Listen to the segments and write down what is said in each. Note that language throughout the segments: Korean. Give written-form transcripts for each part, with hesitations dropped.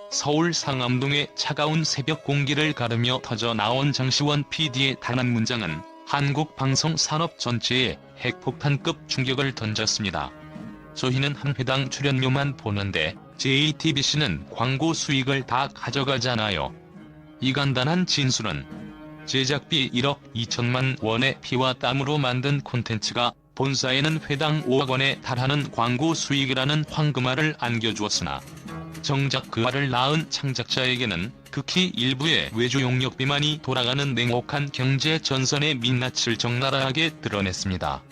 서울 상암동의 차가운 새벽 공기를 가르며 터져 나온 장시원 PD의 단 한 문장은 한국 방송 산업 전체에 핵폭탄급 충격을 던졌습니다. 저희는 한 회당 출연료만 보는데 JTBC는 광고 수익을 다 가져가잖아요. 이 간단한 진술은 제작비 1억 2천만 원의 피와 땀으로 만든 콘텐츠가 본사에는 회당 5억 원에 달하는 광고 수익이라는 황금알을 안겨주었으나 정작 그 알을 낳은 창작자에게는 극히 일부의 외주 용역비만이 돌아가는 냉혹한 경제 전선의 민낯을 적나라하게 드러냈습니다.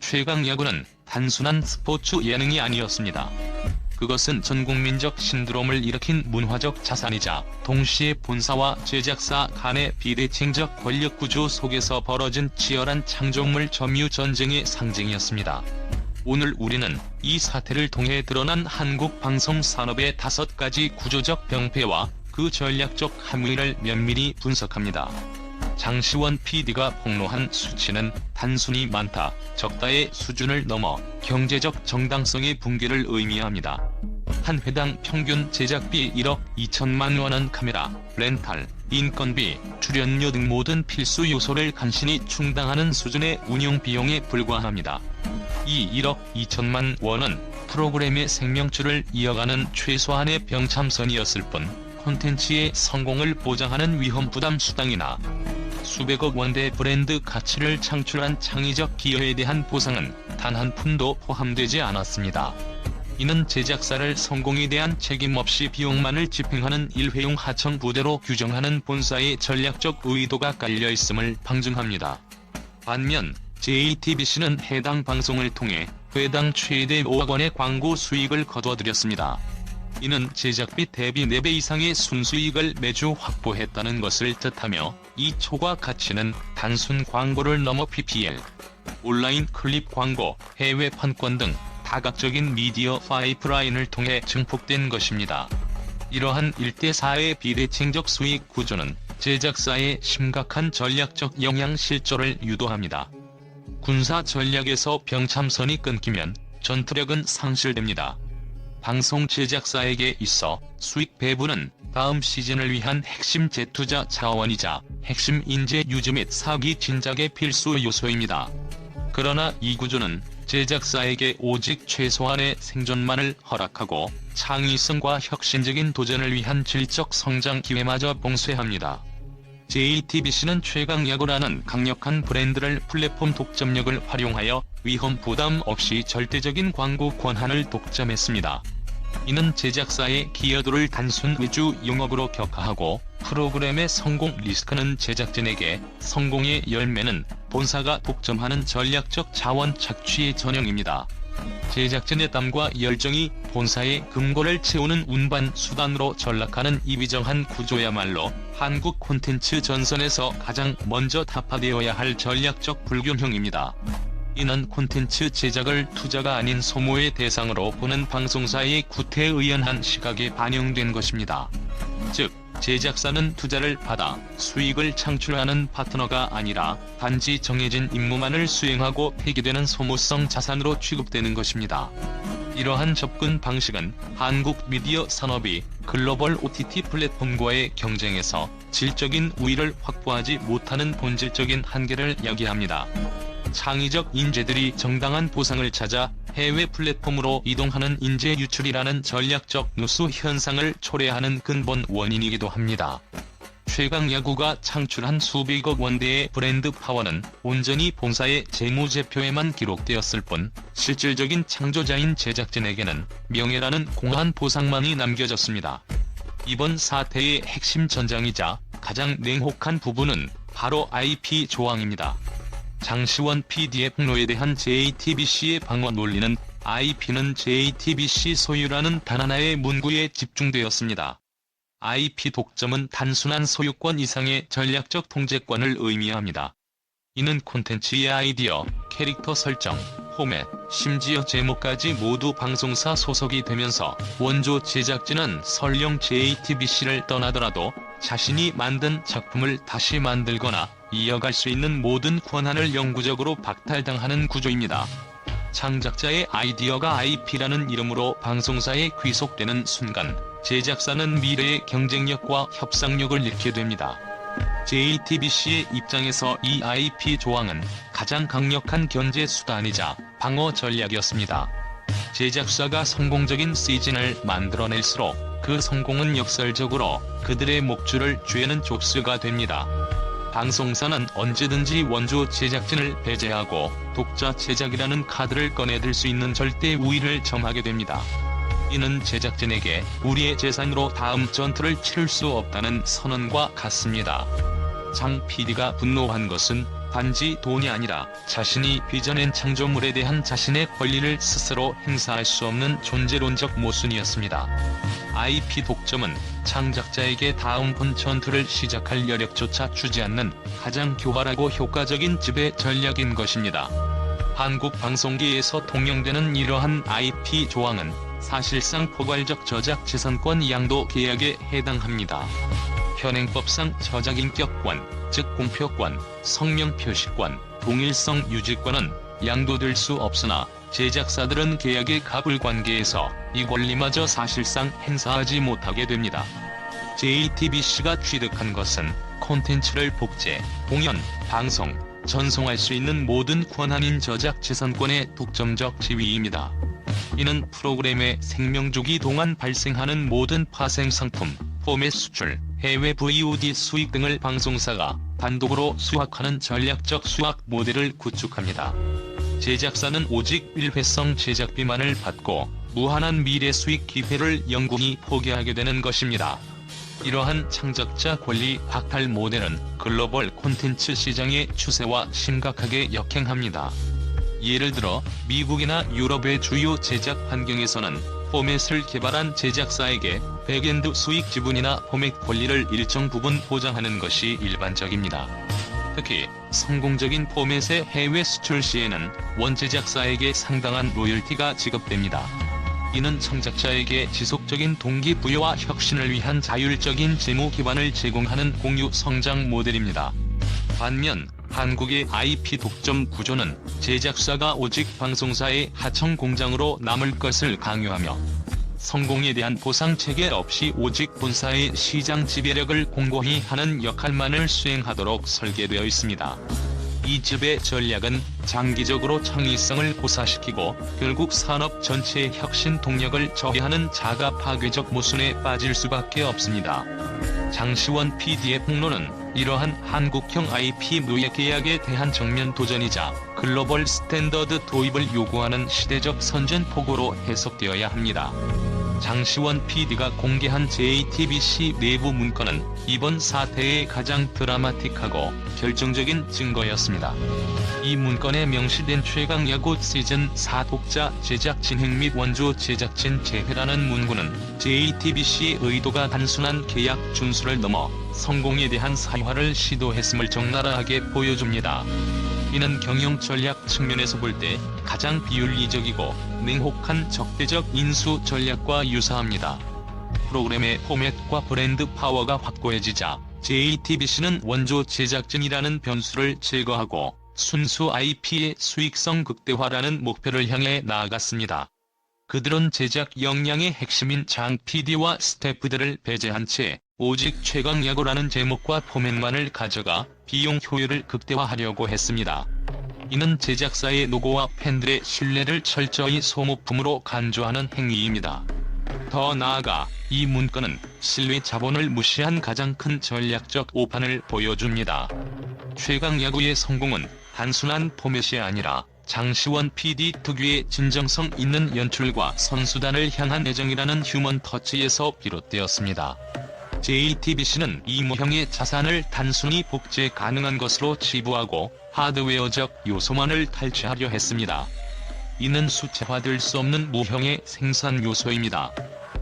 최강야구는 단순한 스포츠 예능이 아니었습니다. 그것은 전국민적 신드롬을 일으킨 문화적 자산이자 동시에 본사와 제작사 간의 비대칭적 권력구조 속에서 벌어진 치열한 창조물 점유 전쟁의 상징이었습니다. 오늘 우리는 이 사태를 통해 드러난 한국 방송 산업의 5가지 구조적 병폐와 그 전략적 함의를 면밀히 분석합니다. 장시원 PD가 폭로한 수치는 단순히 많다, 적다의 수준을 넘어 경제적 정당성의 붕괴를 의미합니다. 한 회당 평균 제작비 1억 2천만 원은 카메라, 렌탈, 인건비, 출연료 등 모든 필수 요소를 간신히 충당하는 수준의 운영 비용에 불과합니다. 이 1억 2천만 원은 프로그램의 생명줄을 이어가는 최소한의 병참선이었을 뿐 콘텐츠의 성공을 보장하는 위험부담 수당이나 수백억 원대 브랜드 가치를 창출한 창의적 기여에 대한 보상은 단 한 푼도 포함되지 않았습니다. 이는 제작사를 성공에 대한 책임 없이 비용만을 집행하는 일회용 하청 부대로 규정하는 본사의 전략적 의도가 깔려있음을 방증합니다. 반면 JTBC는 해당 방송을 통해 회당 최대 5억 원의 광고 수익을 거둬들였습니다. 이는 제작비 대비 4배 이상의 순수익을 매주 확보했다는 것을 뜻하며 이 초과 가치는 단순 광고를 넘어 PPL, 온라인 클립 광고, 해외 판권 등 다각적인 미디어 파이프라인을 통해 증폭된 것입니다. 이러한 1대4의 비대칭적 수익 구조는 제작사의 심각한 전략적 영향 실조를 유도합니다. 군사 전략에서 병참선이 끊기면 전투력은 상실됩니다. 방송 제작사에게 있어 수익 배분은 다음 시즌을 위한 핵심 재투자 자원이자 핵심 인재 유지 및 사기 진작의 필수 요소입니다. 그러나 이 구조는 제작사에게 오직 최소한의 생존만을 허락하고 창의성과 혁신적인 도전을 위한 질적 성장 기회마저 봉쇄합니다. JTBC는 최강야구라는 강력한 브랜드를 플랫폼 독점력을 활용하여 위험 부담 없이 절대적인 광고 권한을 독점했습니다. 이는 제작사의 기여도를 단순 외주 용역으로 격하하고 프로그램의 성공 리스크는 제작진에게, 성공의 열매는 본사가 독점하는 전략적 자원 착취의 전형입니다. 제작진의 땀과 열정이 본사의 금고를 채우는 운반 수단으로 전락하는 이 위정한 구조야말로 한국 콘텐츠 전선에서 가장 먼저 타파되어야 할 전략적 불균형입니다. 이는 콘텐츠 제작을 투자가 아닌 소모의 대상으로 보는 방송사의 구태의연한 시각에 반영된 것입니다. 즉, 제작사는 투자를 받아 수익을 창출하는 파트너가 아니라 단지 정해진 임무만을 수행하고 폐기되는 소모성 자산으로 취급되는 것입니다. 이러한 접근 방식은 한국 미디어 산업이 글로벌 OTT 플랫폼과의 경쟁에서 질적인 우위를 확보하지 못하는 본질적인 한계를 야기합니다. 창의적 인재들이 정당한 보상을 찾아 해외 플랫폼으로 이동하는 인재 유출이라는 전략적 누수 현상을 초래하는 근본 원인이기도 합니다. 최강야구가 창출한 수백억 원대의 브랜드 파워는 온전히 본사의 재무제표에만 기록되었을 뿐 실질적인 창조자인 제작진에게는 명예라는 공허한 보상만이 남겨졌습니다. 이번 사태의 핵심 전장이자 가장 냉혹한 부분은 바로 IP 조항입니다. 장시원 PD의 폭로에 대한 JTBC의 방어 논리는 IP는 JTBC 소유라는 단 하나의 문구에 집중되었습니다. IP 독점은 단순한 소유권 이상의 전략적 통제권을 의미합니다. 이는 콘텐츠의 아이디어, 캐릭터 설정, 포맷, 심지어 제목까지 모두 방송사 소속이 되면서 원조 제작진은 설령 JTBC를 떠나더라도 자신이 만든 작품을 다시 만들거나 이어갈 수 있는 모든 권한을 영구적으로 박탈당하는 구조입니다. 창작자의 아이디어가 IP라는 이름으로 방송사에 귀속되는 순간 제작사는 미래의 경쟁력과 협상력을 잃게 됩니다. JTBC의 입장에서 이 IP 조항은 가장 강력한 견제 수단이자 방어 전략이었습니다. 제작사가 성공적인 시즌을 만들어낼수록 그 성공은 역설적으로 그들의 목줄을 죄는 족수가 됩니다. 방송사는 언제든지 원조 제작진을 배제하고 독자 제작이라는 카드를 꺼내들 수 있는 절대 우위를 점하게 됩니다. 이는 제작진에게 우리의 재산으로 다음 전투를 치를 수 없다는 선언과 같습니다. 장 PD가 분노한 것은 단지 돈이 아니라 자신이 빚어낸 창조물에 대한 자신의 권리를 스스로 행사할 수 없는 존재론적 모순이었습니다. IP 독점은 창작자에게 다음 본 전투를 시작할 여력조차 주지 않는 가장 교활하고 효과적인 지배 전략인 것입니다. 한국 방송계에서 통용되는 이러한 IP 조항은 사실상 포괄적 저작 재산권 양도 계약에 해당합니다. 현행법상 저작인격권, 즉 공표권, 성명표시권, 동일성 유지권은 양도될 수 없으나 제작사들은 계약의 가불관계에서 이 권리마저 사실상 행사하지 못하게 됩니다. JTBC가 취득한 것은 콘텐츠를 복제, 공연, 방송, 전송할 수 있는 모든 권한인 저작 재산권의 독점적 지위입니다. 이는 프로그램의 생명주기 동안 발생하는 모든 파생 상품, 포맷 수출, 해외 VOD 수익 등을 방송사가 단독으로 수확하는 전략적 수확 모델을 구축합니다. 제작사는 오직 일회성 제작비만을 받고 무한한 미래 수익 기회를 영구히 포기하게 되는 것입니다. 이러한 창작자 권리 박탈 모델은 글로벌 콘텐츠 시장의 추세와 심각하게 역행합니다. 예를 들어 미국이나 유럽의 주요 제작 환경에서는 포맷을 개발한 제작사에게 백엔드 수익 지분이나 포맷 권리를 일정 부분 보장하는 것이 일반적입니다. 특히 성공적인 포맷의 해외 수출 시에는 원제작사에게 상당한 로열티가 지급됩니다. 이는 창작자에게 지속적인 동기부여와 혁신을 위한 자율적인 재무 기반을 제공하는 공유 성장 모델입니다. 반면 한국의 IP 독점 구조는 제작사가 오직 방송사의 하청 공장으로 남을 것을 강요하며 성공에 대한 보상 체계 없이 오직 본사의 시장 지배력을 공고히 하는 역할만을 수행하도록 설계되어 있습니다. 이 지배 전략은 장기적으로 창의성을 고사시키고 결국 산업 전체의 혁신 동력을 저해하는 자가 파괴적 모순에 빠질 수밖에 없습니다. 장시원 PD의 폭로는 이러한 한국형 IP 노예 계약에 대한 정면 도전이자 글로벌 스탠더드 도입을 요구하는 시대적 선전포고로 해석되어야 합니다. 장시원 PD가 공개한 JTBC 내부 문건은 이번 사태의 가장 드라마틱하고 결정적인 증거였습니다. 이 문건에 명시된 최강야구 시즌4 독자 제작 진행 및 원조 제작진 재회라는 문구는 JTBC의 의도가 단순한 계약 준수를 넘어 성공에 대한 사유화를 시도했음을 적나라하게 보여줍니다. 이는 경영 전략 측면에서 볼 때 가장 비윤리적이고 냉혹한 적대적 인수 전략과 유사합니다. 프로그램의 포맷과 브랜드 파워가 확고해지자 JTBC는 원조 제작진이라는 변수를 제거하고 순수 IP의 수익성 극대화라는 목표를 향해 나아갔습니다. 그들은 제작 역량의 핵심인 장 PD와 스태프들을 배제한 채 오직 최강야구라는 제목과 포맷만을 가져가 비용 효율을 극대화하려고 했습니다. 이는 제작사의 노고와 팬들의 신뢰를 철저히 소모품으로 간주하는 행위입니다. 더 나아가 이 문건은 신뢰 자본을 무시한 가장 큰 전략적 오판을 보여줍니다. 최강야구의 성공은 단순한 포맷이 아니라 장시원 PD 특유의 진정성 있는 연출과 선수단을 향한 애정이라는 휴먼 터치에서 비롯되었습니다. JTBC는 이 모형의 자산을 단순히 복제 가능한 것으로 치부하고 하드웨어적 요소만을 탈취하려 했습니다. 이는 수채화될 수 없는 무형의 생산 요소입니다.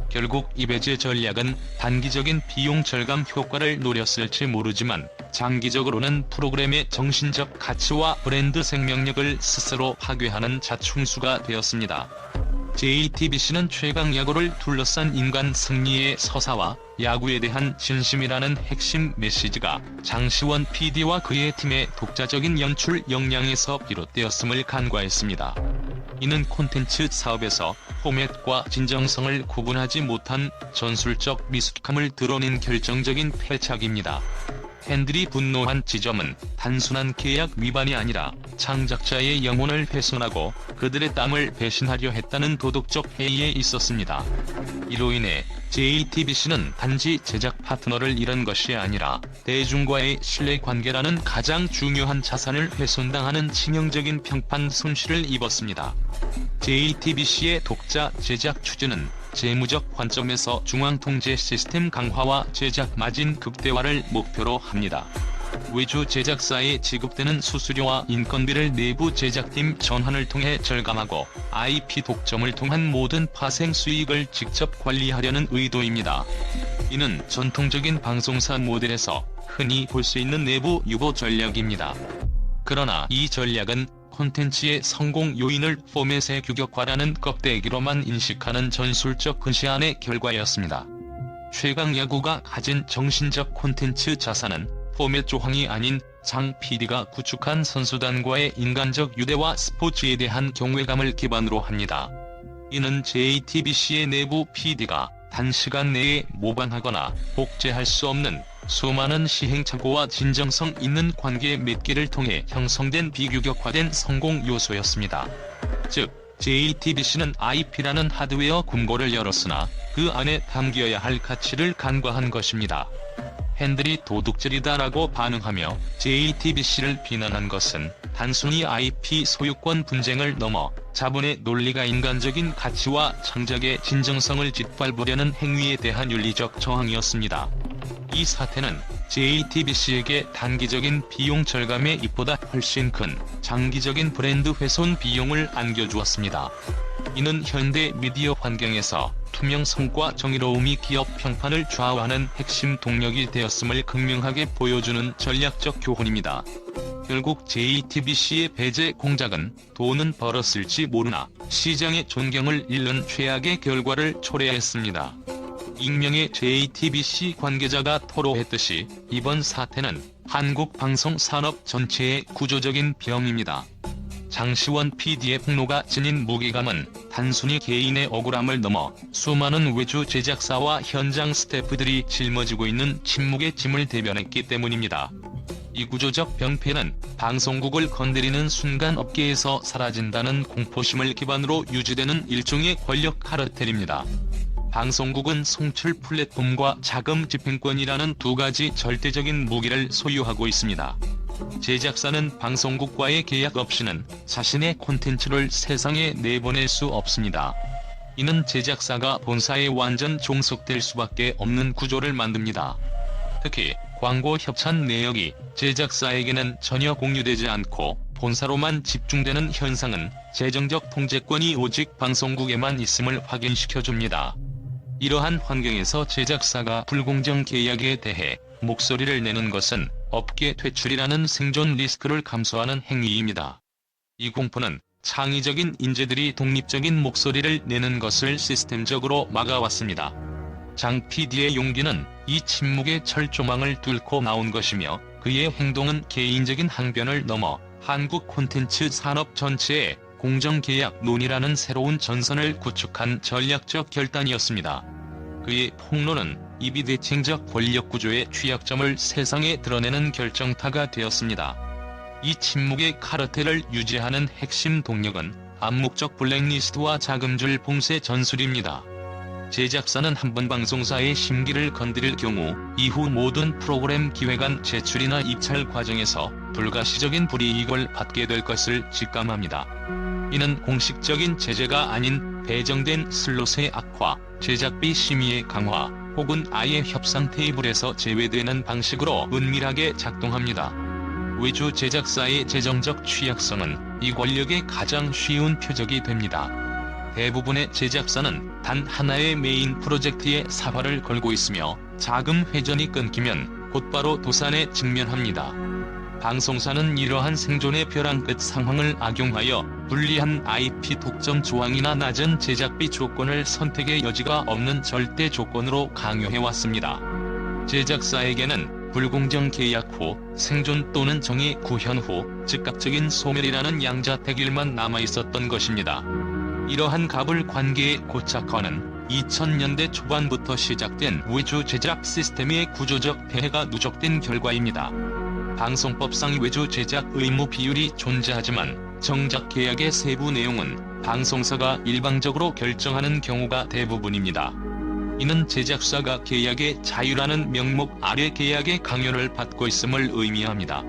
결국 이 배제 전략은 단기적인 비용 절감 효과를 노렸을지 모르지만 장기적으로는 프로그램의 정신적 가치와 브랜드 생명력을 스스로 파괴하는 자충수가 되었습니다. JTBC는 최강야구를 둘러싼 인간 승리의 서사와 야구에 대한 진심이라는 핵심 메시지가 장시원 PD와 그의 팀의 독자적인 연출 역량에서 비롯되었음을 간과했습니다. 이는 콘텐츠 사업에서 포맷과 진정성을 구분하지 못한 전술적 미숙함을 드러낸 결정적인 패착입니다. 팬들이 분노한 지점은 단순한 계약 위반이 아니라 창작자의 영혼을 훼손하고 그들의 땀을 배신하려 했다는 도덕적 해이에 있었습니다. 이로 인해 JTBC는 단지 제작 파트너를 잃은 것이 아니라 대중과의 신뢰관계라는 가장 중요한 자산을 훼손당하는 치명적인 평판 손실을 입었습니다. JTBC의 독자 제작 추진은 재무적 관점에서 중앙통제 시스템 강화와 제작 마진 극대화를 목표로 합니다. 외주 제작사에 지급되는 수수료와 인건비를 내부 제작팀 전환을 통해 절감하고 IP 독점을 통한 모든 파생 수익을 직접 관리하려는 의도입니다. 이는 전통적인 방송사 모델에서 흔히 볼 수 있는 내부 유보 전략입니다. 그러나 이 전략은 콘텐츠의 성공 요인을 포맷의 규격화라는 껍데기로만 인식하는 전술적 근시안의 결과였습니다. 최강 야구가 가진 정신적 콘텐츠 자산은 포맷 조항이 아닌 장 PD가 구축한 선수단과의 인간적 유대와 스포츠에 대한 경외감을 기반으로 합니다. 이는 JTBC의 내부 PD가 단시간 내에 모방하거나 복제할 수 없는 수많은 시행착오와 진정성 있는 관계 맺기를 통해 형성된 비규격화된 성공 요소였습니다. 즉, JTBC는 IP라는 하드웨어 금고를 열었으나 그 안에 담겨야 할 가치를 간과한 것입니다. 팬들이 도둑질이다라고 반응하며 JTBC를 비난한 것은 단순히 IP 소유권 분쟁을 넘어 자본의 논리가 인간적인 가치와 창작의 진정성을 짓밟으려는 행위에 대한 윤리적 저항이었습니다. 이 사태는 JTBC에게 단기적인 비용 절감의 입보다 훨씬 큰 장기적인 브랜드 훼손 비용을 안겨주었습니다. 이는 현대 미디어 환경에서 투명성과 정의로움이 기업 평판을 좌우하는 핵심 동력이 되었음을 극명하게 보여주는 전략적 교훈입니다. 결국 JTBC의 배제 공작은 돈은 벌었을지 모르나 시장의 존경을 잃는 최악의 결과를 초래했습니다. 익명의 JTBC 관계자가 토로했듯이 이번 사태는 한국 방송 산업 전체의 구조적인 병입니다. 장시원 PD의 폭로가 지닌 무게감은 단순히 개인의 억울함을 넘어 수많은 외주 제작사와 현장 스태프들이 짊어지고 있는 침묵의 짐을 대변했기 때문입니다. 이 구조적 병폐는 방송국을 건드리는 순간 업계에서 사라진다는 공포심을 기반으로 유지되는 일종의 권력 카르텔입니다. 방송국은 송출 플랫폼과 자금 집행권이라는 두 가지 절대적인 무기를 소유하고 있습니다. 제작사는 방송국과의 계약 없이는 자신의 콘텐츠를 세상에 내보낼 수 없습니다. 이는 제작사가 본사에 완전 종속될 수밖에 없는 구조를 만듭니다. 특히 광고 협찬 내역이 제작사에게는 전혀 공유되지 않고 본사로만 집중되는 현상은 재정적 통제권이 오직 방송국에만 있음을 확인시켜줍니다. 이러한 환경에서 제작사가 불공정 계약에 대해 목소리를 내는 것은 업계 퇴출이라는 생존 리스크를 감수하는 행위입니다. 이 공포는 창의적인 인재들이 독립적인 목소리를 내는 것을 시스템적으로 막아왔습니다. 장 PD의 용기는 이 침묵의 철조망을 뚫고 나온 것이며 그의 행동은 개인적인 항변을 넘어 한국 콘텐츠 산업 전체에 공정계약 논의라는 새로운 전선을 구축한 전략적 결단이었습니다. 그의 폭로는 이 비대칭적 권력구조의 취약점을 세상에 드러내는 결정타가 되었습니다. 이 침묵의 카르텔을 유지하는 핵심 동력은 암묵적 블랙리스트와 자금줄 봉쇄 전술입니다. 제작사는 한 번 방송사의 심기를 건드릴 경우 이후 모든 프로그램 기획안 제출이나 입찰 과정에서 불가시적인 불이익을 받게 될 것을 직감합니다. 이는 공식적인 제재가 아닌 배정된 슬롯의 악화, 제작비 심의의 강화, 혹은 아예 협상 테이블에서 제외되는 방식으로 은밀하게 작동합니다. 외주 제작사의 재정적 취약성은 이 권력의 가장 쉬운 표적이 됩니다. 대부분의 제작사는 단 하나의 메인 프로젝트에 사활을 걸고 있으며 자금 회전이 끊기면 곧바로 도산에 직면합니다. 방송사는 이러한 생존의 벼랑 끝 상황을 악용하여 불리한 IP 독점 조항이나 낮은 제작비 조건을 선택의 여지가 없는 절대 조건으로 강요해왔습니다. 제작사에게는 불공정 계약 후 생존 또는 정의 구현 후 즉각적인 소멸이라는 양자택일만 남아있었던 것입니다. 이러한 갑을 관계의 고착화는 2000년대 초반부터 시작된 외주 제작 시스템의 구조적 폐해가 누적된 결과입니다. 방송법상 외주 제작 의무 비율이 존재하지만 정작 계약의 세부 내용은 방송사가 일방적으로 결정하는 경우가 대부분입니다. 이는 제작사가 계약의 자유라는 명목 아래 계약의 강요를 받고 있음을 의미합니다.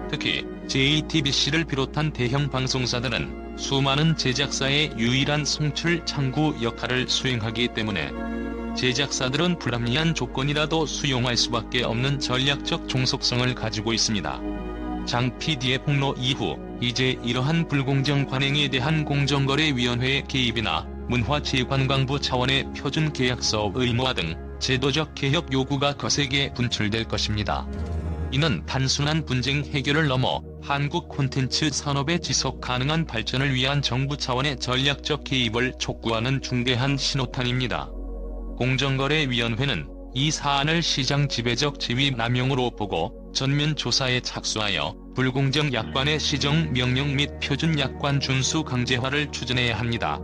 특히 JTBC를 비롯한 대형 방송사들은 수많은 제작사의 유일한 송출 창구 역할을 수행하기 때문에 제작사들은 불합리한 조건이라도 수용할 수밖에 없는 전략적 종속성을 가지고 있습니다. 장 PD의 폭로 이후 이제 이러한 불공정 관행에 대한 공정거래위원회의 개입이나 문화체육관광부 차원의 표준 계약서 의무화 등 제도적 개혁 요구가 거세게 분출될 것입니다. 이는 단순한 분쟁 해결을 넘어 한국 콘텐츠 산업의 지속 가능한 발전을 위한 정부 차원의 전략적 개입을 촉구하는 중대한 신호탄입니다. 공정거래위원회는 이 사안을 시장 지배적 지위 남용으로 보고 전면 조사에 착수하여 불공정 약관의 시정 명령 및 표준 약관 준수 강제화를 추진해야 합니다.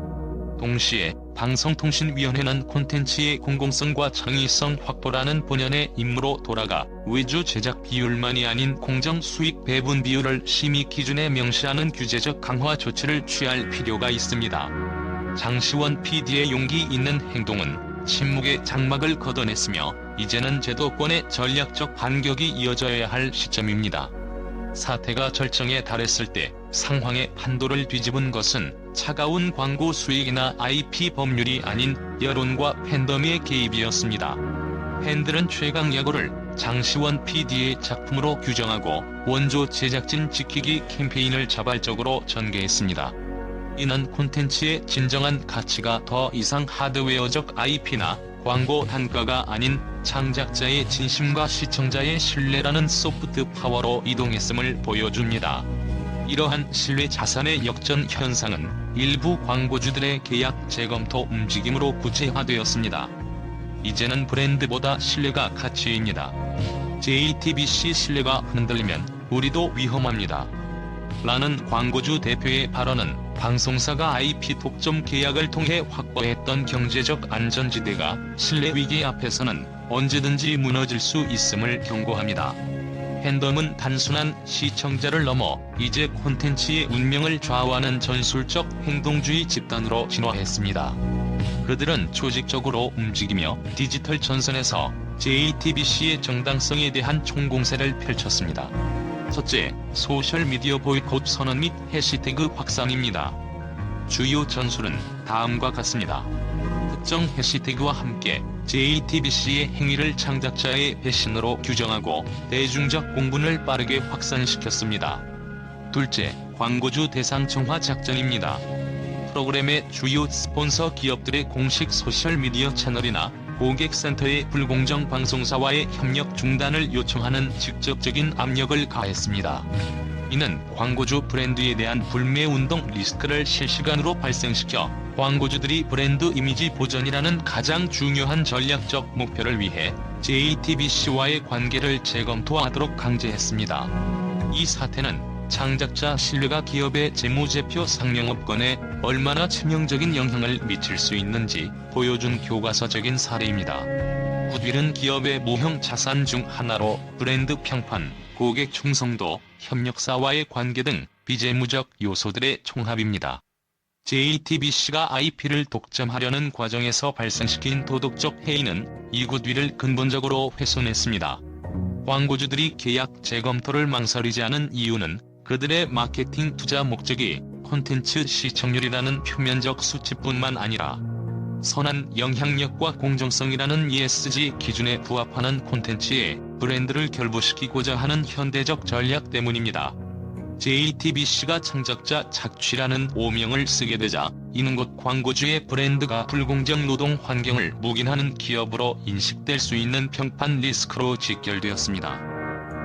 동시에 방송통신위원회는 콘텐츠의 공공성과 창의성 확보라는 본연의 임무로 돌아가 외주 제작 비율만이 아닌 공정 수익 배분 비율을 심의 기준에 명시하는 규제적 강화 조치를 취할 필요가 있습니다. 장시원 PD의 용기 있는 행동은 침묵의 장막을 걷어냈으며 이제는 제도권의 전략적 반격이 이어져야 할 시점입니다. 사태가 절정에 달했을 때 상황의 판도를 뒤집은 것은 차가운 광고 수익이나 IP 법률이 아닌 여론과 팬덤의 개입이었습니다. 팬들은 최강 야구를 장시원 PD의 작품으로 규정하고 원조 제작진 지키기 캠페인을 자발적으로 전개했습니다. 이는 콘텐츠의 진정한 가치가 더 이상 하드웨어적 IP나 광고 단가가 아닌 창작자의 진심과 시청자의 신뢰라는 소프트 파워로 이동했음을 보여줍니다. 이러한 신뢰 자산의 역전 현상은 일부 광고주들의 계약 재검토 움직임으로 구체화되었습니다. 이제는 브랜드보다 신뢰가 가치입니다. JTBC 신뢰가 흔들리면 우리도 위험합니다. 라는 광고주 대표의 발언은 방송사가 IP 독점 계약을 통해 확보했던 경제적 안전지대가 신뢰 위기 앞에서는 언제든지 무너질 수 있음을 경고합니다. 팬덤은 단순한 시청자를 넘어 이제 콘텐츠의 운명을 좌우하는 전술적 행동주의 집단으로 진화했습니다. 그들은 조직적으로 움직이며 디지털 전선에서 JTBC의 정당성에 대한 총공세를 펼쳤습니다. 첫째, 소셜미디어 보이콧 선언 및 해시태그 확산입니다. 주요 전술은 다음과 같습니다. 특정 해시태그와 함께 JTBC의 행위를 창작자의 배신으로 규정하고 대중적 공분을 빠르게 확산시켰습니다. 둘째, 광고주 대상 정화 작전입니다. 프로그램의 주요 스폰서 기업들의 공식 소셜미디어 채널이나 고객센터의 불공정 방송사와의 협력 중단을 요청하는 직접적인 압력을 가했습니다. 이는 광고주 브랜드에 대한 불매운동 리스크를 실시간으로 발생시켜 광고주들이 브랜드 이미지 보전이라는 가장 중요한 전략적 목표를 위해 JTBC와의 관계를 재검토하도록 강제했습니다. 이 사태는 창작자 신뢰가 기업의 재무제표 상명업권에 얼마나 치명적인 영향을 미칠 수 있는지 보여준 교과서적인 사례입니다. 굿윌은 기업의 모형 자산 중 하나로 브랜드 평판, 고객 충성도, 협력사와의 관계 등 비재무적 요소들의 총합입니다. JTBC가 IP를 독점하려는 과정에서 발생시킨 도덕적 해이는 이 굿윌을 근본적으로 훼손했습니다. 광고주들이 계약 재검토를 망설이지 않은 이유는 그들의 마케팅 투자 목적이 콘텐츠 시청률이라는 표면적 수치뿐만 아니라 선한 영향력과 공정성이라는 ESG 기준에 부합하는 콘텐츠의 브랜드를 결부시키고자 하는 현대적 전략 때문입니다. JTBC가 창작자 착취라는 오명을 쓰게 되자 이는 곧 광고주의 브랜드가 불공정 노동 환경을 묵인하는 기업으로 인식될 수 있는 평판 리스크로 직결되었습니다.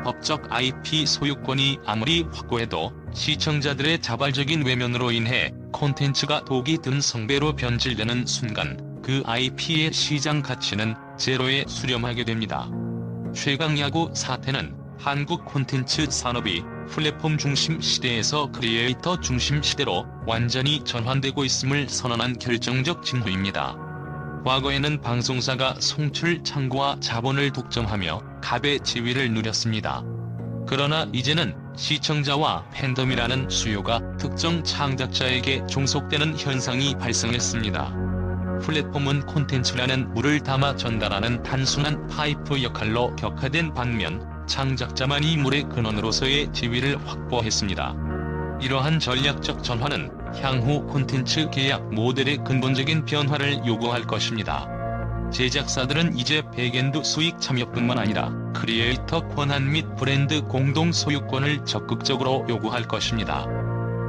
법적 IP 소유권이 아무리 확고해도 시청자들의 자발적인 외면으로 인해 콘텐츠가 독이 든 성배로 변질되는 순간 그 IP의 시장 가치는 제로에 수렴하게 됩니다. 최강야구 사태는 한국 콘텐츠 산업이 플랫폼 중심 시대에서 크리에이터 중심 시대로 완전히 전환되고 있음을 선언한 결정적 징후입니다. 과거에는 방송사가 송출 창구와 자본을 독점하며 갑의 지위를 누렸습니다. 그러나 이제는 시청자와 팬덤이라는 수요가 특정 창작자에게 종속되는 현상이 발생했습니다. 플랫폼은 콘텐츠라는 물을 담아 전달하는 단순한 파이프 역할로 격화된 반면 창작자만이 물의 근원으로서의 지위를 확보했습니다. 이러한 전략적 전환은 향후 콘텐츠 계약 모델의 근본적인 변화를 요구할 것입니다. 제작사들은 이제 백엔드 수익 참여뿐만 아니라 크리에이터 권한 및 브랜드 공동 소유권을 적극적으로 요구할 것입니다.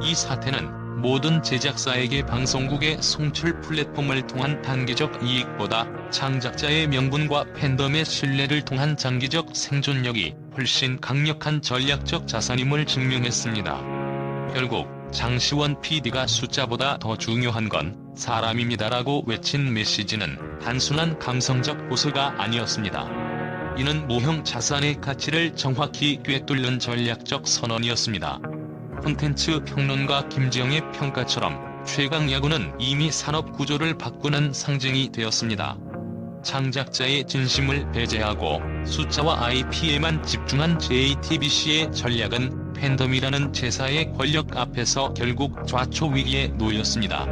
이 사태는 모든 제작사에게 방송국의 송출 플랫폼을 통한 단기적 이익보다 창작자의 명분과 팬덤의 신뢰를 통한 장기적 생존력이 훨씬 강력한 전략적 자산임을 증명했습니다. 결국 장시원 PD가 숫자보다 더 중요한 건 사람입니다라고 외친 메시지는 단순한 감성적 호소가 아니었습니다. 이는 모형 자산의 가치를 정확히 꿰뚫는 전략적 선언이었습니다. 콘텐츠 평론가 김지영의 평가처럼 최강야구는 이미 산업 구조를 바꾸는 상징이 되었습니다. 창작자의 진심을 배제하고 숫자와 IP에만 집중한 JTBC의 전략은 팬덤이라는 제사의 권력 앞에서 결국 좌초 위기에 놓였습니다.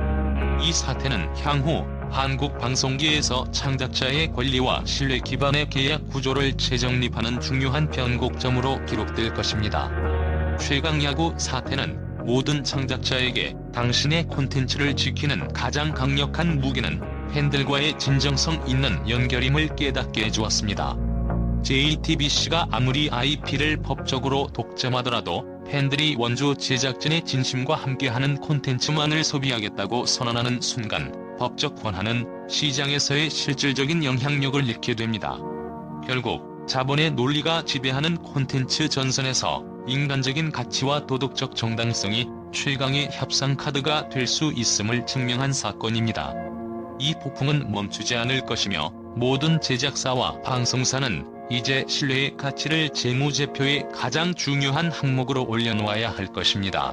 이 사태는 향후 한국 방송계에서 창작자의 권리와 신뢰 기반의 계약 구조를 재정립하는 중요한 변곡점으로 기록될 것입니다. 최강야구 사태는 모든 창작자에게 당신의 콘텐츠를 지키는 가장 강력한 무기는 팬들과의 진정성 있는 연결임을 깨닫게 해주었습니다. JTBC가 아무리 IP를 법적으로 독점하더라도 팬들이 원조 제작진의 진심과 함께하는 콘텐츠만을 소비하겠다고 선언하는 순간 법적 권한은 시장에서의 실질적인 영향력을 잃게 됩니다. 결국 자본의 논리가 지배하는 콘텐츠 전선에서 인간적인 가치와 도덕적 정당성이 최강의 협상 카드가 될 수 있음을 증명한 사건입니다. 이 폭풍은 멈추지 않을 것이며 모든 제작사와 방송사는 이제 신뢰의 가치를 재무제표의 가장 중요한 항목으로 올려놓아야 할 것입니다.